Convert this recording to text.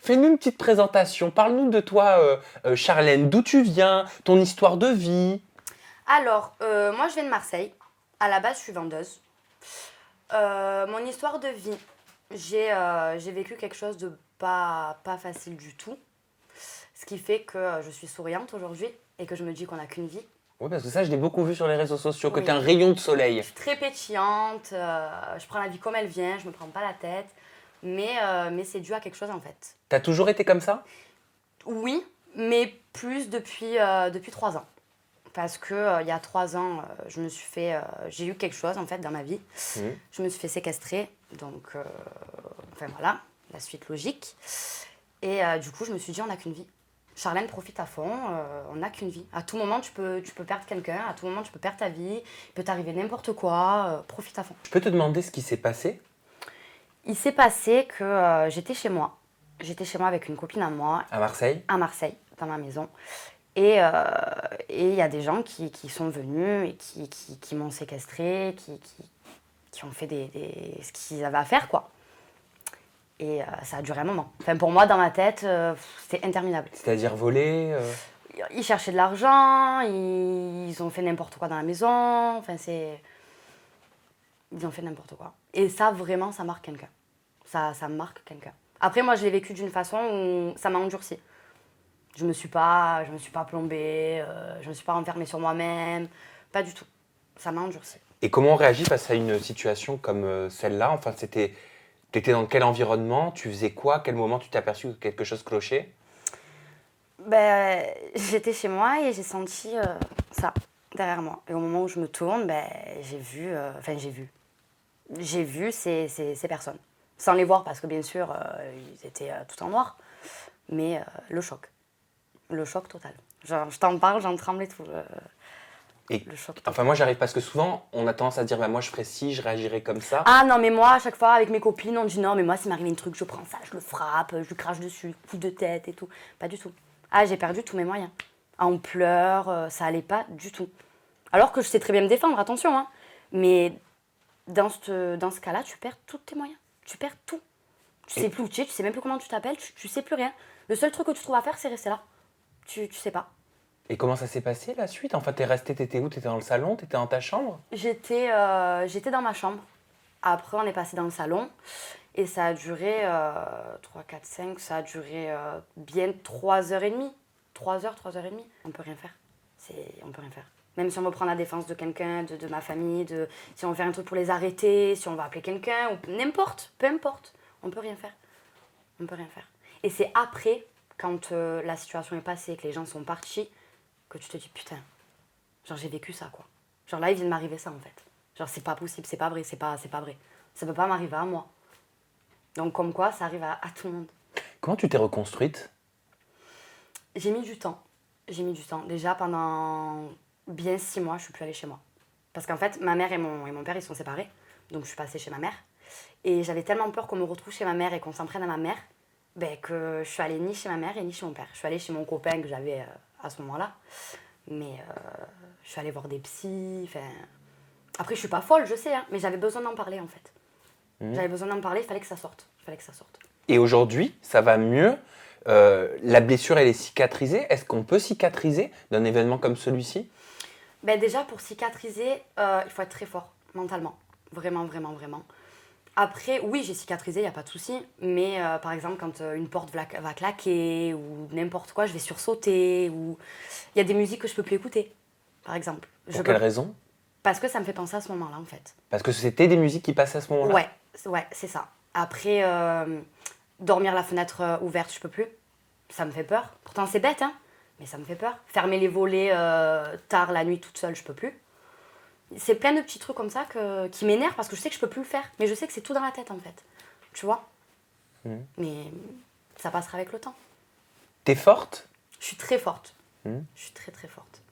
Fais-nous une petite présentation. Parle-nous de toi, Charlène. D'où tu viens, ton histoire de vie. Alors, moi je viens de Marseille. À la base, je suis vendeuse. Mon histoire de vie, j'ai vécu quelque chose de pas facile du tout. Ce qui fait que je suis souriante aujourd'hui et que je me dis qu'on n'a qu'une vie. Oui, parce que ça, je l'ai beaucoup vu sur les réseaux sociaux, que Oui. tu es un rayon de Je soleil. suis très pétillante, je prends la vie comme elle vient, je me prends pas la tête. Mais c'est dû à quelque chose en fait. T'as toujours été comme ça? Oui, mais plus depuis 3 ans. Parce que il y a 3 ans, j'ai eu quelque chose en fait dans ma vie. Mhm. Je me suis fait séquestrer, donc enfin voilà, la suite logique. Et du coup, je me suis dit, on n'a qu'une vie. Charlène, profite à fond, on n'a qu'une vie. À tout moment, tu peux perdre quelqu'un, à tout moment, tu peux perdre ta vie, il peut t'arriver n'importe quoi, profite à fond. Je peux te demander ce qui s'est passé? Il s'est passé que j'étais chez moi. J'étais chez moi avec une copine à moi, À Marseille? à Marseille, dans ma maison. Et il y a des gens qui sont venus et qui m'ont séquestrée, qui ont fait ce qu'ils avaient à faire, quoi. Et ça a duré un moment. Enfin, pour moi, dans ma tête, c'était interminable. C'est-à-dire voler Ils cherchaient de l'argent, ils ont fait n'importe quoi dans la maison. Enfin, ils ont fait n'importe quoi. Et ça, vraiment, ça marque quelqu'un. Ça marque quelqu'un. Après, moi, je l'ai vécu d'une façon où ça m'a endurci. Je me suis pas plombée, je me suis pas renfermée sur moi-même. Pas du tout. Ça m'a endurci. Et comment on réagit face à une situation comme celle-là? Enfin, t'étais dans quel environnement? Tu faisais quoi? À quel moment tu t'es aperçu que quelque chose clochait? Ben, j'étais chez moi et j'ai senti ça derrière moi. Et au moment où je me tourne, ben, j'ai vu ces personnes. Sans les voir parce que bien sûr, ils étaient tout en noir. Mais le choc total. Genre, je t'en parle, j'en tremble et tout. Et, Le choc total. enfin, moi, j'arrive parce que souvent, on a tendance à dire, bah, moi, je ferais ci, je réagirais comme ça. Ah non, mais moi, à chaque fois, avec mes copines, on dit non, mais moi, s'il m'arrive un truc, je prends ça, je le frappe, je lui crache dessus, coup de tête et tout. Pas du tout. Ah, j'ai perdu tous mes moyens. Ah, on pleure, ça allait pas du tout. Alors que je sais très bien me défendre, attention, hein. Mais dans ce cas-là, tu perds tous tes moyens. Tu perds tout. Tu sais plus où tu es, tu sais même plus comment tu t'appelles, tu sais plus rien. Le seul truc que tu trouves à faire, c'est rester là. Tu sais pas. Et comment ça s'est passé la suite? Enfin, t'étais où? T'étais dans le salon? T'étais dans ta chambre? J'étais dans ma chambre. Après, on est passé dans le salon. Et ça a duré 3, 4, 5, ça a duré bien 3h30. 3 heures, 3h30. On peut rien faire. On peut rien faire. Même si on veut prendre la défense de quelqu'un, de ma famille, si on veut faire un truc pour les arrêter, si on va appeler quelqu'un, ou n'importe, peu importe. On peut rien faire. On peut rien faire. Et c'est après, quand la situation est passée, que les gens sont partis, que tu te dis putain, genre j'ai vécu ça, quoi. Genre là, il vient de m'arriver ça, en fait. Genre c'est pas possible, c'est pas vrai, c'est pas vrai. Ça peut pas m'arriver à moi. Donc comme quoi, ça arrive à tout le monde. Comment tu t'es reconstruite? J'ai mis du temps. J'ai mis du temps. Déjà, pendant bien 6 mois, je suis plus allée chez moi. Parce qu'en fait, ma mère et mon père, ils sont séparés. Donc je suis passée chez ma mère. Et j'avais tellement peur qu'on me retrouve chez ma mère et qu'on s'en prenne à ma mère, ben, que je suis allée ni chez ma mère et ni chez mon père. Je suis allée chez mon copain que j'avais à ce moment-là. Mais je suis allée voir des psys. Après, je suis pas folle, je sais, hein, mais j'avais besoin d'en parler, en fait. J'avais besoin d'en parler, il fallait que ça sorte. Il fallait que ça sorte. Et aujourd'hui, ça va mieux? La blessure, elle est cicatrisée? Est-ce qu'on peut cicatriser d'un événement comme celui-ci? Ben déjà, pour cicatriser, il faut être très fort, mentalement. Vraiment, vraiment, vraiment. Après, oui, j'ai cicatrisé, il n'y a pas de souci. Mais par exemple, quand une porte va claquer ou n'importe quoi, je vais sursauter. Ou il y a des musiques que je ne peux plus écouter, par exemple. Pour quelle raison? Parce que ça me fait penser à ce moment-là, en fait. Parce que c'était des musiques qui passaient à ce moment-là? Ouais, c'est ça. Après, dormir la fenêtre ouverte, je peux plus. Ça me fait peur. Pourtant, c'est bête, hein, mais ça me fait peur. Fermer les volets tard la nuit toute seule, je peux plus. C'est plein de petits trucs comme ça qui m'énervent parce que je sais que je peux plus le faire. Mais je sais que c'est tout dans la tête, en fait. Tu vois? Mais ça passera avec le temps. T'es forte? Je suis très forte. Mmh. Je suis très, très forte.